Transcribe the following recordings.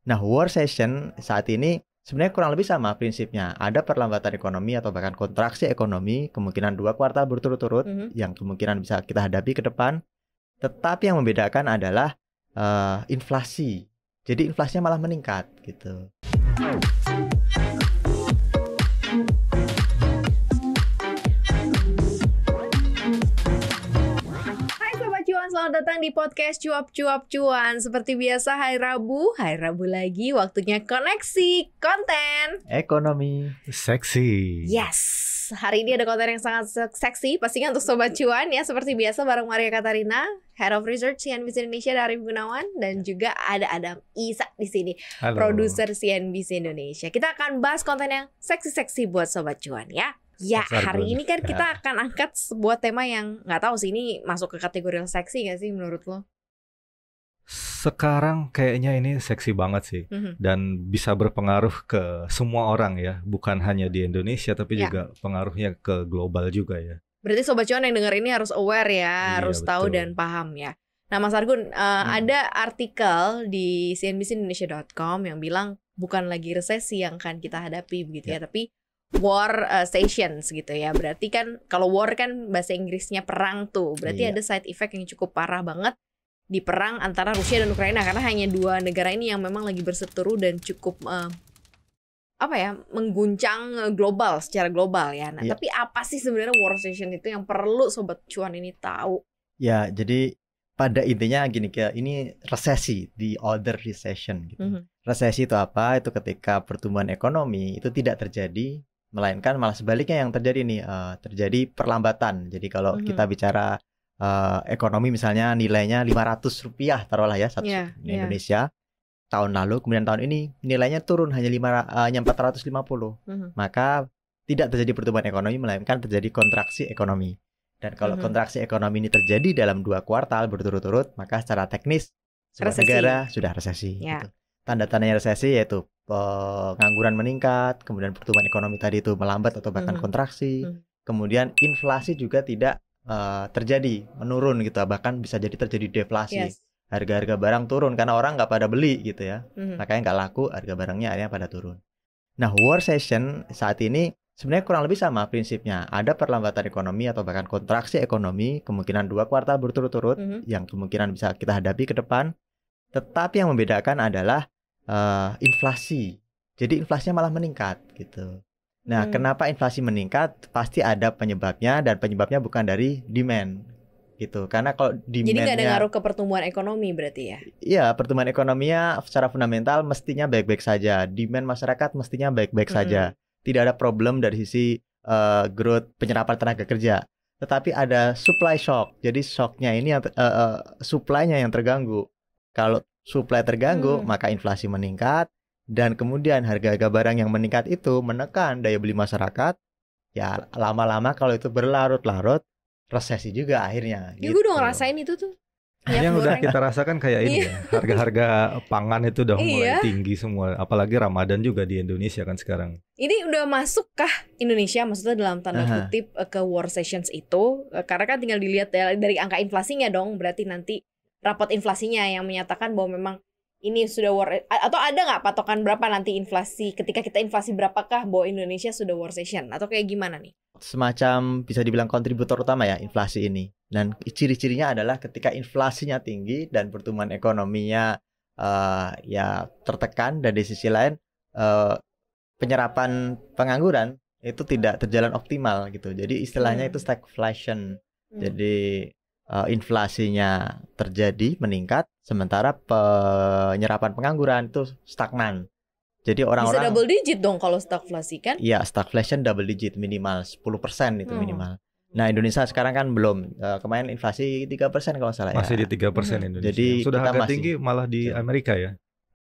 Nah, war session saat ini sebenarnya kurang lebih sama prinsipnya. Ada perlambatan ekonomi atau bahkan kontraksi ekonomi, kemungkinan 2 kuartal berturut-turut yang kemungkinan bisa kita hadapi ke depan. Tetapi yang membedakan adalah inflasi. Jadi inflasinya malah meningkat gitu. Selamat datang di podcast Cuap-Cuap Cuan. Seperti biasa hari Rabu lagi waktunya koneksi konten Ekonomi seksi. Yes, hari ini ada konten yang sangat seksi pastinya untuk Sobat Cuan ya. Seperti biasa bareng Maria Katarina, Head of Research CNBC Indonesia, Arif Gunawan, dan juga ada Adam Isa di sini, produser CNBC Indonesia. Kita akan bahas konten yang seksi-seksi buat Sobat Cuan ya. Ya, hari ini kan kita akan angkat sebuah tema yang nggak tahu sih ini masuk ke kategori seksi nggak sih menurut lo? Sekarang kayaknya ini seksi banget sih, dan bisa berpengaruh ke semua orang ya, bukan hanya di Indonesia tapi juga pengaruhnya ke global juga ya. Berarti Sobat Cuan yang dengar ini harus aware ya, harus tahu dan paham ya. Nah Mas Argun, ada artikel di cnbcindonesia.com yang bilang bukan lagi resesi yang akan kita hadapi begitu ya, tapi war stations gitu ya. Berarti kan kalau war kan bahasa Inggrisnya perang tuh. Berarti ada side effect yang cukup parah banget di perang antara Rusia dan Ukraina, karena hanya dua negara ini yang memang lagi berseteru dan cukup mengguncang global secara global ya. Nah, tapi apa sih sebenarnya war station itu yang perlu Sobat Cuan ini tahu? Ya, jadi pada intinya gini, ini resesi, the other recession gitu. Resesi itu apa? Itu ketika pertumbuhan ekonomi itu tidak terjadi, melainkan malah sebaliknya yang terjadi nih, terjadi perlambatan. Jadi kalau kita bicara ekonomi misalnya nilainya Rp500 taruhlah ya di Indonesia tahun lalu, kemudian tahun ini nilainya turun hanya 450. Maka tidak terjadi pertumbuhan ekonomi, melainkan terjadi kontraksi ekonomi. Dan kalau kontraksi ekonomi ini terjadi dalam 2 kuartal berturut-turut, maka secara teknis sebuah negara sudah resesi. Gitu. Tanda-tandanya resesi yaitu pengangguran meningkat, kemudian pertumbuhan ekonomi tadi itu melambat atau bahkan kontraksi, kemudian inflasi juga tidak terjadi, menurun gitu, bahkan bisa jadi terjadi deflasi. Harga-harga barang turun karena orang nggak pada beli gitu ya, makanya nggak laku, harga barangnya akhirnya pada turun. Nah, war session saat ini sebenarnya kurang lebih sama prinsipnya. Ada perlambatan ekonomi atau bahkan kontraksi ekonomi, kemungkinan 2 kuartal berturut-turut yang kemungkinan bisa kita hadapi ke depan. Tetapi yang membedakan adalah inflasi. Jadi inflasinya malah meningkat gitu. Nah, kenapa inflasi meningkat? Pasti ada penyebabnya, dan penyebabnya bukan dari demand gitu. Karena kalau demandnya, jadi nggak ada ngaruh ke pertumbuhan ekonomi berarti ya? Iya, pertumbuhan ekonominya secara fundamental mestinya baik-baik saja. Demand masyarakat mestinya baik-baik saja. Tidak ada problem dari sisi growth penyerapan tenaga kerja. Tetapi ada supply shock. Jadi shocknya ini supply-nya yang terganggu. Kalau supply terganggu, maka inflasi meningkat, dan kemudian harga-harga barang yang meningkat itu menekan daya beli masyarakat. Ya, lama-lama kalau itu berlarut-larut, resesi juga akhirnya. Ya, gue udah ngerasain itu tuh. Yang udah kita rasakan kayak ini ya, harga-harga pangan itu udah mulai tinggi semua. Apalagi Ramadan juga di Indonesia kan sekarang. Ini udah masuk kah Indonesia, maksudnya dalam tanda kutip ke war sessions itu? Karena kan tinggal dilihat dari angka inflasinya dong. Berarti nanti rapot inflasinya yang menyatakan bahwa memang ini sudah war, atau ada nggak patokan berapa nanti inflasi, ketika kita inflasi berapakah bahwa Indonesia sudah war session, atau kayak gimana nih? Semacam bisa dibilang kontributor utama ya inflasi ini. Dan ciri-cirinya adalah ketika inflasinya tinggi dan pertumbuhan ekonominya ya tertekan, dan di sisi lain penyerapan pengangguran itu tidak terjalan optimal gitu. Jadi istilahnya itu stagflation. Jadi inflasinya terjadi meningkat, sementara penyerapan pengangguran itu stagnan. Jadi orang-orang bisa double digit dong kalau stagflasi kan? Iya, stagflation double digit, minimal 10% itu minimal. Nah, Indonesia sekarang kan belum, kemarin inflasi 3% kalau salah ya. Masih di 3% Indonesia. Jadi sudah agak masih tinggi malah di Amerika ya.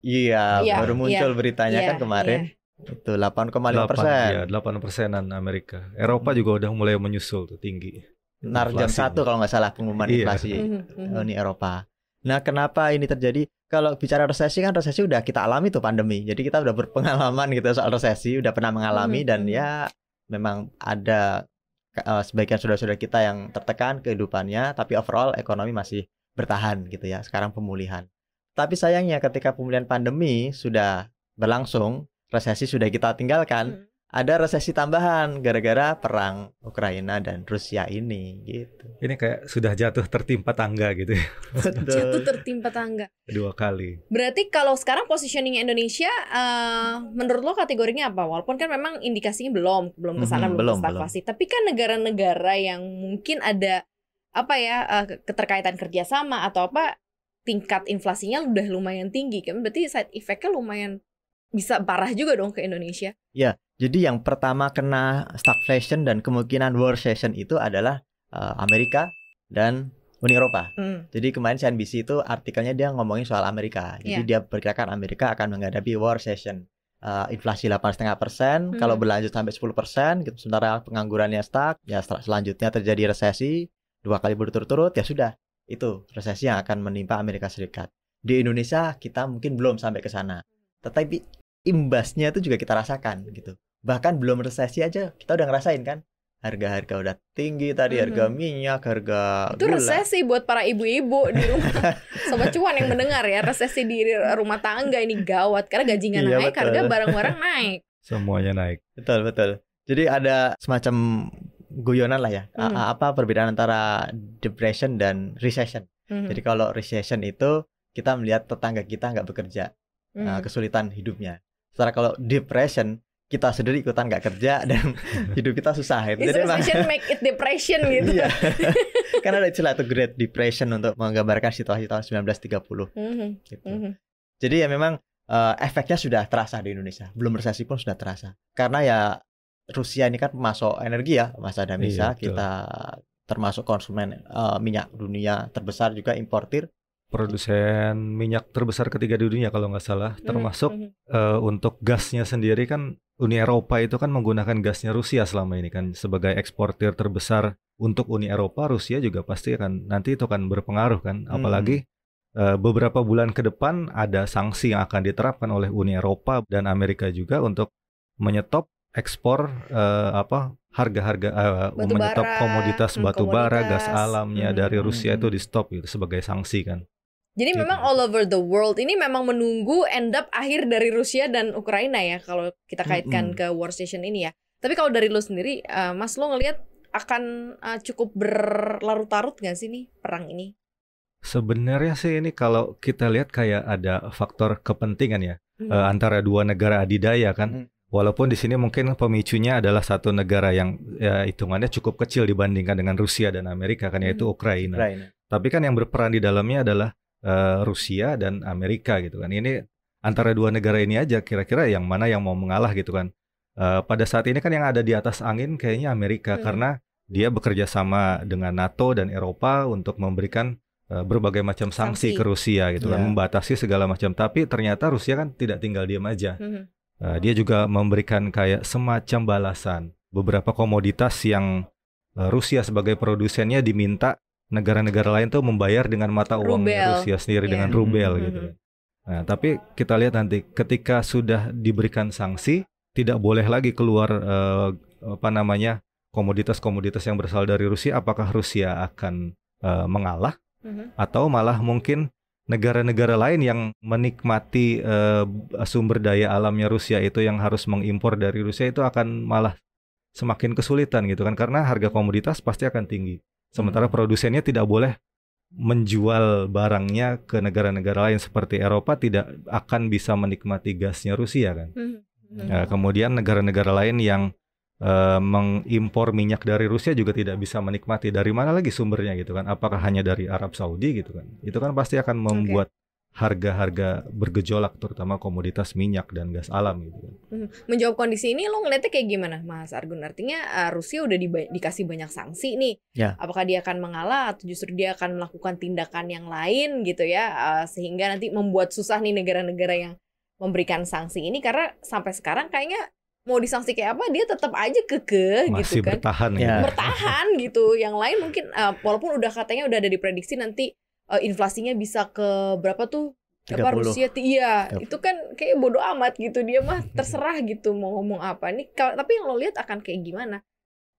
Iya, baru muncul beritanya kan kemarin. Itu 8,5%. 8%-an Amerika. Eropa juga udah mulai menyusul tuh tinggi. Benar, jam 1 kalau nggak salah pengumuman inflasi Uni Eropa. Nah, kenapa ini terjadi? Kalau bicara resesi kan, resesi udah kita alami tuh pandemi. Jadi kita udah berpengalaman gitu soal resesi, udah pernah mengalami, dan ya memang ada sebagian saudara-saudara kita yang tertekan kehidupannya, tapi overall ekonomi masih bertahan gitu ya. Sekarang pemulihan. Tapi sayangnya ketika pemulihan pandemi sudah berlangsung, resesi sudah kita tinggalkan, ada resesi tambahan gara-gara perang Ukraina dan Rusia ini gitu. Ini kayak sudah jatuh tertimpa tangga gitu ya. Jatuh tertimpa tangga 2 kali. Berarti kalau sekarang positioning Indonesia menurut lo kategorinya apa? Walaupun kan memang indikasinya belum kesana, belum ke stagflasi. Tapi kan negara-negara yang mungkin ada apa ya keterkaitan kerjasama atau apa, tingkat inflasinya udah lumayan tinggi kan, berarti side effect-nya lumayan bisa parah juga dong ke Indonesia. Ya, jadi yang pertama kena stagflation dan kemungkinan war recession itu adalah Amerika dan Uni Eropa. Jadi kemarin CNBC itu artikelnya dia ngomongin soal Amerika. Jadi dia perkirakan Amerika akan menghadapi war recession. Inflasi 8,5%, kalau berlanjut sampai 10%, gitu. Sementara penganggurannya stuck, ya selanjutnya terjadi resesi 2 kali berturut-turut, ya sudah. Itu resesi yang akan menimpa Amerika Serikat. Di Indonesia kita mungkin belum sampai ke sana. Tetapi imbasnya itu juga kita rasakan gitu. Bahkan belum resesi aja kita udah ngerasain kan. Harga-harga udah tinggi tadi, harga minyak, harga itu gula. Resesi buat para ibu-ibu di rumah. Sobat Cuan yang mendengar ya, resesi di rumah tangga ini gawat karena gajinya naik, betul. Harga barang-barang naik. Semuanya naik. Betul. Jadi ada semacam guyonan lah ya. Apa perbedaan antara depression dan recession. Jadi kalau recession itu kita melihat tetangga kita nggak bekerja, kesulitan hidupnya. Setelah kalau depression, kita sendiri ikutan nggak kerja dan hidup kita susah. Jadi recession make it depression gitu. Iya. Karena ada istilah itu Great Depression untuk menggambarkan situasi tahun 1930. Gitu. Jadi ya memang efeknya sudah terasa di Indonesia. Belum resesi pun sudah terasa. Karena ya Rusia ini kan pemasok energi ya, Mas Adam. Bisa kita termasuk konsumen minyak dunia terbesar, juga importir. Produsen minyak terbesar ketiga di dunia kalau nggak salah, termasuk untuk gasnya sendiri kan Uni Eropa itu kan menggunakan gasnya Rusia selama ini kan sebagai eksportir terbesar untuk Uni Eropa. Rusia juga pasti akan nanti itu akan berpengaruh kan, apalagi beberapa bulan ke depan ada sanksi yang akan diterapkan oleh Uni Eropa dan Amerika juga untuk menyetop ekspor harga-harga menyetop komoditas batu bara, gas alamnya dari Rusia itu di stop gitu sebagai sanksi kan. Jadi memang all over the world ini memang menunggu end up akhir dari Rusia dan Ukraina ya, kalau kita kaitkan ke war station ini ya. Tapi kalau dari lo sendiri, Mas, lo ngelihat akan cukup berlarut-larut nggak sih nih perang ini? Sebenarnya sih ini kalau kita lihat kayak ada faktor kepentingan ya antara dua negara adidaya kan. Walaupun di sini mungkin pemicunya adalah satu negara yang ya, hitungannya cukup kecil dibandingkan dengan Rusia dan Amerika kan, yaitu Ukraina. Tapi kan yang berperan di dalamnya adalah Rusia dan Amerika gitu kan. Ini antara dua negara ini aja kira-kira yang mana yang mau mengalah gitu kan. Pada saat ini kan yang ada di atas angin kayaknya Amerika karena dia bekerja sama dengan NATO dan Eropa untuk memberikan berbagai macam sanksi ke Rusia gitu kan, membatasi segala macam. Tapi ternyata Rusia kan tidak tinggal diam aja. Dia juga memberikan kayak semacam balasan. Beberapa komoditas yang Rusia sebagai produsennya diminta negara-negara lain tuh membayar dengan mata uang Rusia sendiri dengan rubel gitu. Nah, tapi kita lihat nanti ketika sudah diberikan sanksi, tidak boleh lagi keluar komoditas-komoditas yang berasal dari Rusia. Apakah Rusia akan mengalah atau malah mungkin negara-negara lain yang menikmati sumber daya alamnya Rusia itu yang harus mengimpor dari Rusia itu akan malah semakin kesulitan gitu kan, karena harga komoditas pasti akan tinggi. Sementara produsennya tidak boleh menjual barangnya ke negara-negara lain seperti Eropa, tidak akan bisa menikmati gasnya Rusia kan. Kemudian negara-negara lain yang mengimpor minyak dari Rusia juga tidak bisa menikmati. Dari mana lagi sumbernya gitu kan? Apakah hanya dari Arab Saudi gitu kan? Itu kan pasti akan membuat harga-harga bergejolak, terutama komoditas minyak dan gas alam gitu kan. Menjawab kondisi ini lo ngeliatnya kayak gimana, Mas Argun? Artinya Rusia udah dikasih banyak sanksi nih. Apakah dia akan mengalah atau justru dia akan melakukan tindakan yang lain gitu ya, sehingga nanti membuat susah nih negara-negara yang memberikan sanksi ini, karena sampai sekarang kayaknya mau disanksi kayak apa dia tetap aja kekeh gitu kan. Bertahan gitu. Yang lain mungkin walaupun udah katanya udah ada diprediksi nanti inflasinya bisa ke berapa tuh? 30. Rusia itu kan kayak bodo amat gitu, dia mah terserah gitu mau ngomong apa. Ini tapi yang lo lihat akan kayak gimana?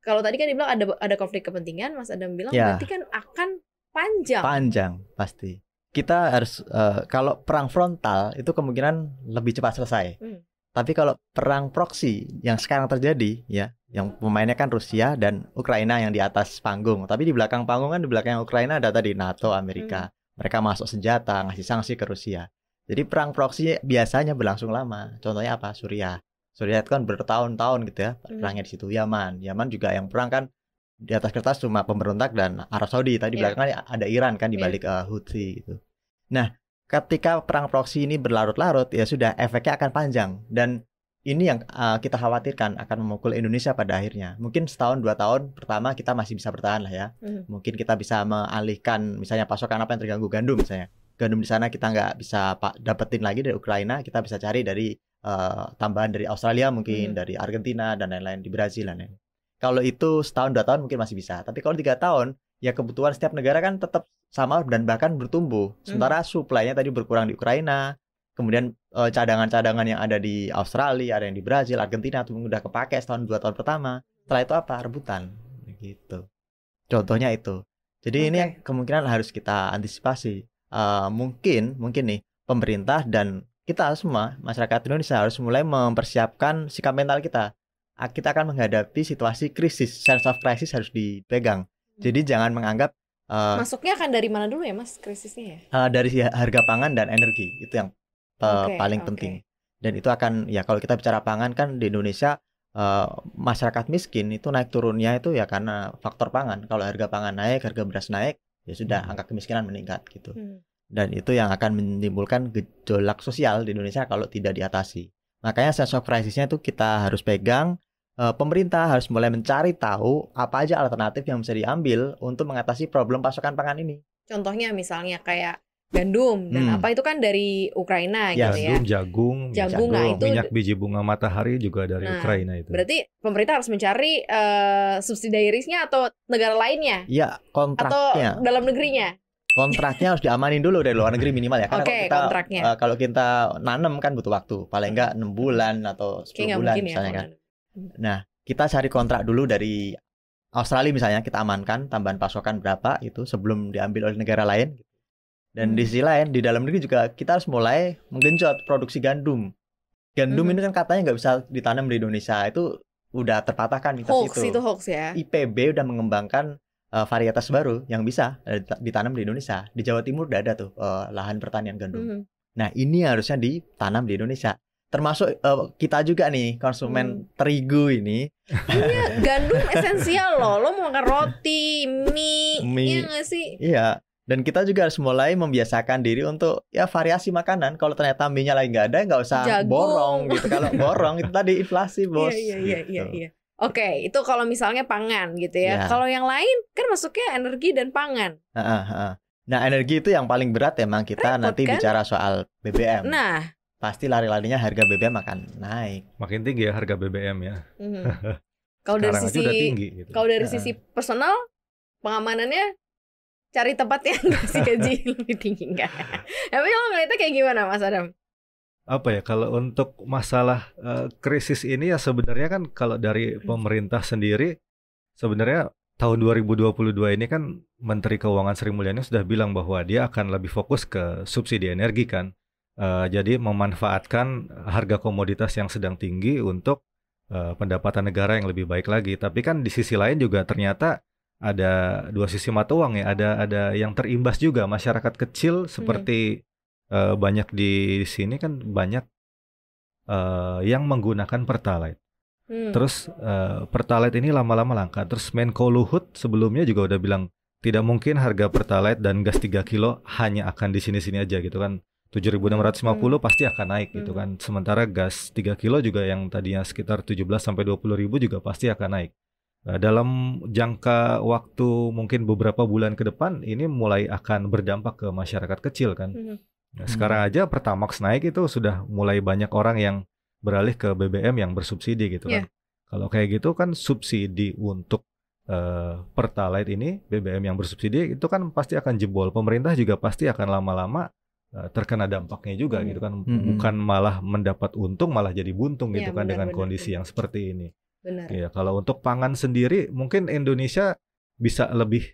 Kalau tadi kan dibilang ada konflik kepentingan, Mas Adam bilang berarti kan akan panjang. Panjang pasti. kita harus kalau perang frontal itu kemungkinan lebih cepat selesai. Tapi kalau perang proksi yang sekarang terjadi ya, yang pemainnya kan Rusia dan Ukraina yang di atas panggung. Tapi di belakang panggung kan, di belakang Ukraina ada tadi NATO, Amerika. Mereka masuk senjata, ngasih sanksi ke Rusia. Jadi perang proksi biasanya berlangsung lama. Contohnya apa? Suriah. Suriah itu kan bertahun-tahun gitu ya perangnya di situ. Yaman juga yang perang kan di atas kertas cuma pemberontak dan Arab Saudi. Tadi belakangnya ada Iran kan di balik Houthi gitu. Nah, ketika perang proksi ini berlarut-larut, ya sudah efeknya akan panjang. Dan ini yang kita khawatirkan akan memukul Indonesia pada akhirnya. Mungkin setahun 2 tahun pertama kita masih bisa bertahan lah ya. Mungkin kita bisa mengalihkan misalnya pasokan apa yang terganggu, gandum misalnya. Gandum di sana kita nggak bisa dapetin lagi dari Ukraina, kita bisa cari dari tambahan dari Australia mungkin, dari Argentina dan lain-lain, di Brazil dan lain-lain. Kalau itu setahun 2 tahun mungkin masih bisa. Tapi kalau 3 tahun, ya kebutuhan setiap negara kan tetap sama dan bahkan bertumbuh. Sementara supply-nya tadi berkurang di Ukraina, kemudian cadangan-cadangan yang ada di Australia, ada yang di Brazil, Argentina tuh udah kepake setahun 2 tahun pertama. Setelah itu apa? Rebutan gitu. Contohnya itu. Jadi ini yang kemungkinan harus kita antisipasi. Mungkin nih pemerintah dan kita semua masyarakat Indonesia harus mulai mempersiapkan sikap mental kita. Kita akan menghadapi situasi krisis, sense of crisis harus dipegang. Jadi jangan menganggap masuknya akan dari mana dulu ya Mas krisisnya ya? Dari harga pangan dan energi, itu yang paling penting. Dan itu akan ya, kalau kita bicara pangan kan di Indonesia masyarakat miskin itu naik turunnya itu ya karena faktor pangan. Kalau harga pangan naik, harga beras naik, ya sudah angka kemiskinan meningkat gitu. Dan itu yang akan menimbulkan gejolak sosial di Indonesia kalau tidak diatasi. Makanya sense of crisis-nya itu kita harus pegang. Pemerintah harus mulai mencari tahu apa aja alternatif yang bisa diambil untuk mengatasi problem pasokan pangan ini. Contohnya misalnya kayak gandum dan apa itu kan dari Ukraina gitu ya. Jagung, nah, itu minyak biji bunga matahari juga dari Ukraina itu. Berarti pemerintah harus mencari subsidiarisnya atau negara lainnya? Iya, kontraknya. Atau dalam negerinya? Kontraknya harus diamanin dulu dari luar negeri minimal ya. Karena kalau kita nanam kan butuh waktu, paling enggak 6 bulan atau 10 bulan misalnya kan. Nah, kita cari kontrak dulu dari Australia misalnya, kita amankan tambahan pasokan berapa itu sebelum diambil oleh negara lain. Dan di sisi lain, di dalam negeri juga kita harus mulai menggenjot produksi gandum. Gandum ini kan katanya nggak bisa ditanam di Indonesia, itu udah terpatahkan mitos itu. Itu hoax ya. IPB udah mengembangkan varietas baru yang bisa ditanam di Indonesia. Di Jawa Timur udah ada tuh lahan pertanian gandum. Nah, ini harusnya ditanam di Indonesia. Termasuk kita juga nih konsumen terigu ini. Iya, gandum esensial loh. Lo mau makan roti, mie. Iya nggak sih? Iya. Dan kita juga harus mulai membiasakan diri untuk ya variasi makanan. Kalau ternyata mie-nya lagi nggak ada, nggak usah borong gitu. Kalau borong itu tadi inflasi, bos. Iya. Oke, itu kalau misalnya pangan gitu ya. Kalau yang lain kan masuknya energi dan pangan. Nah, energi itu yang paling berat emang kita nanti bicara soal BBM. Nah, pasti lari-larinya harga BBM akan naik. Makin tinggi ya harga BBM ya. Kalau dari sisi gitu. Kalau dari sisi personal, pengamanannya cari tempat yang kasih gaji lebih tinggi enggak? Tapi lo ngeliatnya kayak gimana Mas Adam? Apa ya, kalau untuk masalah krisis ini ya sebenarnya kan kalau dari pemerintah sendiri sebenarnya tahun 2022 ini kan Menteri Keuangan Sri Mulyani sudah bilang bahwa dia akan lebih fokus ke subsidi energi kan. Jadi memanfaatkan harga komoditas yang sedang tinggi untuk pendapatan negara yang lebih baik lagi. Tapi kan di sisi lain juga ternyata ada dua sisi mata uang ya. Ada yang terimbas juga, masyarakat kecil seperti banyak di sini kan banyak yang menggunakan Pertalite. Terus Pertalite ini lama-lama langka. Terus Menko Luhut sebelumnya juga udah bilang tidak mungkin harga Pertalite dan gas 3 kilo hanya akan di sini-sini aja gitu kan. 7.650 pasti akan naik gitu kan. Sementara gas 3 kilo juga yang tadinya sekitar 17 sampai 20.000 juga pasti akan naik. Dalam jangka waktu mungkin beberapa bulan ke depan ini mulai akan berdampak ke masyarakat kecil kan. Nah, sekarang aja Pertamax naik itu sudah mulai banyak orang yang beralih ke BBM yang bersubsidi gitu kan. Kalau kayak gitu kan subsidi untuk Pertalite ini, BBM yang bersubsidi itu kan pasti akan jebol. Pemerintah juga pasti akan lama-lama terkena dampaknya juga gitu kan. Bukan malah mendapat untung, malah jadi buntung gitu kan dengan kondisi yang seperti ini. Benar. Ya, kalau untuk pangan sendiri mungkin Indonesia bisa lebih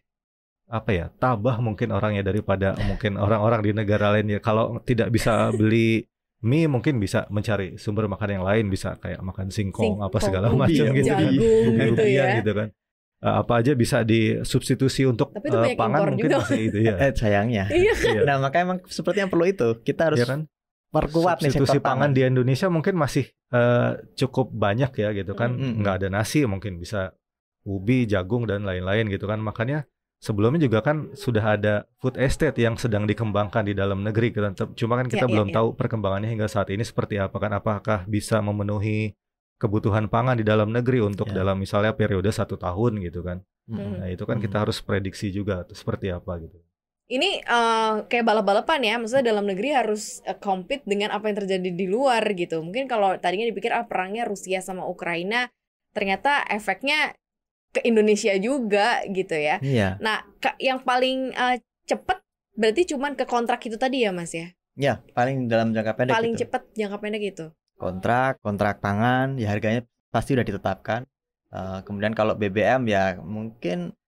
tabah mungkin orangnya daripada mungkin orang-orang di negara lain ya. Kalau tidak bisa beli mie mungkin bisa mencari sumber makan yang lain, bisa kayak makan singkong apa segala macam gitu kan, jagung gitu kan. Apa aja bisa disubstitusi untuk pangan mungkin masih itu ya. Sayangnya. Nah makanya emang sepertinya perlu itu kita harus kan? Perkuat nih substitusi pangan di Indonesia mungkin masih cukup banyak ya gitu kan. Nggak ada nasi mungkin bisa ubi, jagung dan lain-lain gitu kan. Makanya sebelumnya juga kan sudah ada food estate yang sedang dikembangkan di dalam negeri kan. Cuma kan kita belum tahu perkembangannya hingga saat ini seperti apa kan. Apakah bisa memenuhi kebutuhan pangan di dalam negeri untuk dalam misalnya periode 1 tahun gitu kan. Nah itu kan kita harus prediksi juga seperti apa gitu. Ini kayak balap-balapan ya, maksudnya dalam negeri harus compete dengan apa yang terjadi di luar gitu. Mungkin kalau tadinya dipikir perangnya Rusia sama Ukraina, ternyata efeknya ke Indonesia juga gitu ya. Nah, yang paling cepat berarti cuman ke kontrak itu tadi ya Mas ya? Ya, paling dalam jangka pendek. Paling cepat jangka pendek itu. Kontrak pangan, ya harganya pasti udah ditetapkan. Kemudian kalau BBM ya mungkin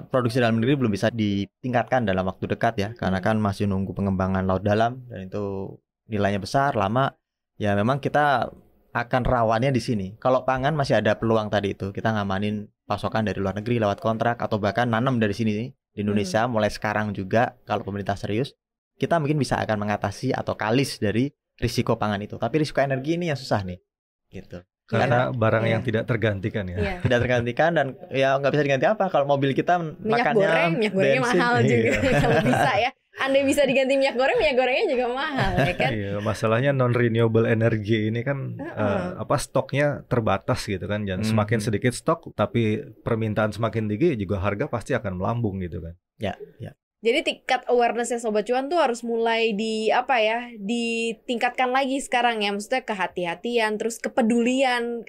produksi dalam negeri belum bisa ditingkatkan dalam waktu dekat ya, karena kan masih nunggu pengembangan laut dalam dan itu nilainya besar, lama. Ya memang kita akan rawannya di sini. Kalau pangan masih ada peluang tadi itu, kita ngamanin pasokan dari luar negeri lewat kontrak atau bahkan nanam dari sini di Indonesia mulai sekarang juga. Kalau pemerintah serius, kita mungkin bisa akan mengatasi atau kalis dari risiko pangan itu. Tapi risiko energi ini yang susah nih, gitu. Karena barang yang tidak tergantikan ya. Tidak tergantikan dan ya nggak bisa diganti apa. Kalau mobil kita minyak gorengnya mahal juga. Kalau bisa ya. Andai bisa diganti minyak gorengnya juga mahal ya kan. Iya, masalahnya non renewable energy ini kan stoknya terbatas gitu kan. Dan semakin sedikit stok tapi permintaan semakin tinggi juga harga pasti akan melambung gitu kan. Ya. Jadi tingkat awareness-nya Sobat Cuan tuh harus mulai ditingkatkan lagi sekarang ya. Maksudnya kehati-hatian, terus kepedulian,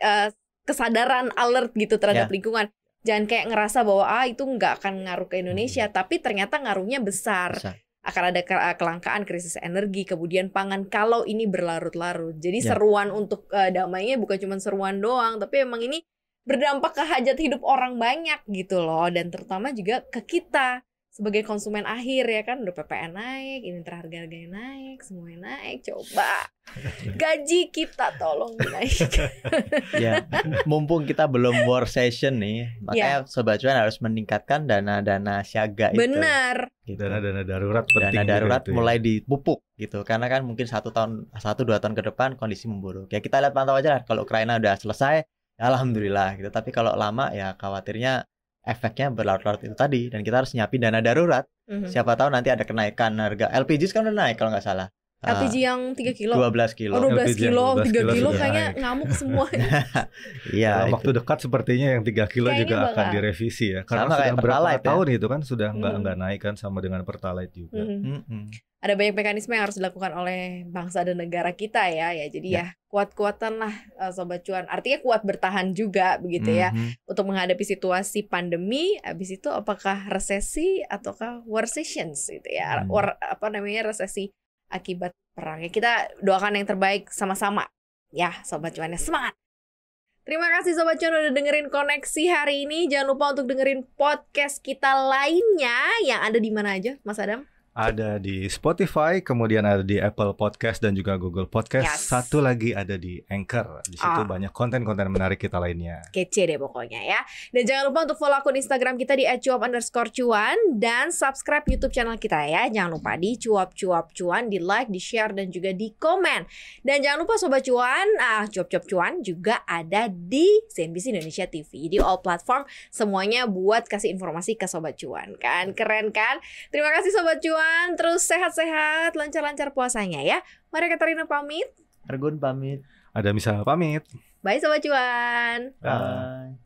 kesadaran alert gitu terhadap lingkungan. Jangan kayak ngerasa bahwa itu nggak akan ngaruh ke Indonesia, tapi ternyata ngaruhnya besar. Akan ada kelangkaan, krisis energi, kemudian pangan kalau ini berlarut-larut. Jadi seruan untuk damainya bukan cuma seruan doang, tapi emang ini berdampak ke hajat hidup orang banyak gitu loh. Dan terutama juga ke kita sebagai konsumen akhir ya kan, udah PPN naik, ini harga-harganya naik, semuanya naik. Coba gaji kita tolong dinaikkan. Ya, mumpung kita belum war session nih, makanya Sobat Cuan harus meningkatkan dana-dana siaga itu. Benar. Dana-dana darurat penting. Dana darurat mulai dipupuk gitu, karena kan mungkin 1-2 tahun ke depan kondisi memburuk. Ya kita lihat pantau aja lah, kalau Ukraina udah selesai, ya alhamdulillah gitu. Tapi kalau lama ya khawatirnya efeknya berlarut-larut itu tadi, dan kita harus nyiapin dana darurat. Siapa tahu nanti ada kenaikan harga LPG sekarang udah naik kalau nggak salah. LPG yang 3 kilo? 12 kilo. Oh 12 kilo, 3 kilo kayaknya ngamuk semua. Iya. Waktu dekat sepertinya yang 3 kilo kayaknya juga akan direvisi ya. Karena sama sudah berapa tahun ya? itu kan sudah nggak naik kan sama dengan Pertalite juga. Ada banyak mekanisme yang harus dilakukan oleh bangsa dan negara kita ya. Jadi ya kuat-kuatan lah Sobat Cuan. Artinya kuat bertahan juga begitu ya. Untuk menghadapi situasi pandemi. Habis itu apakah resesi ataukah war sessions gitu ya. Resesi akibat perang. Ya, kita doakan yang terbaik sama-sama. Ya Sobat Cuannya semangat. Terima kasih Sobat Cuan udah dengerin Koneksi hari ini. Jangan lupa untuk dengerin podcast kita lainnya. Yang ada di mana aja Mas Adam? Ada di Spotify, kemudian ada di Apple Podcast dan juga Google Podcast. Satu lagi ada di Anchor. Di situ banyak konten-konten menarik kita lainnya. Kece deh pokoknya ya. Dan jangan lupa untuk follow akun Instagram kita di @cuap_cuan dan subscribe YouTube channel kita ya. Jangan lupa di cuap-cuap cuan, di like, di share dan juga di komen. Dan jangan lupa Sobat Cuan, cuap-cuap cuan juga ada di CNBC Indonesia TV. Di all platform semuanya buat kasih informasi ke Sobat Cuan kan. Keren kan? Terima kasih Sobat Cuan. Terus sehat-sehat, lancar-lancar puasanya ya. Maria Katarina pamit. Argun pamit. Ada Misa pamit. Bye Sobat Cuan. Bye.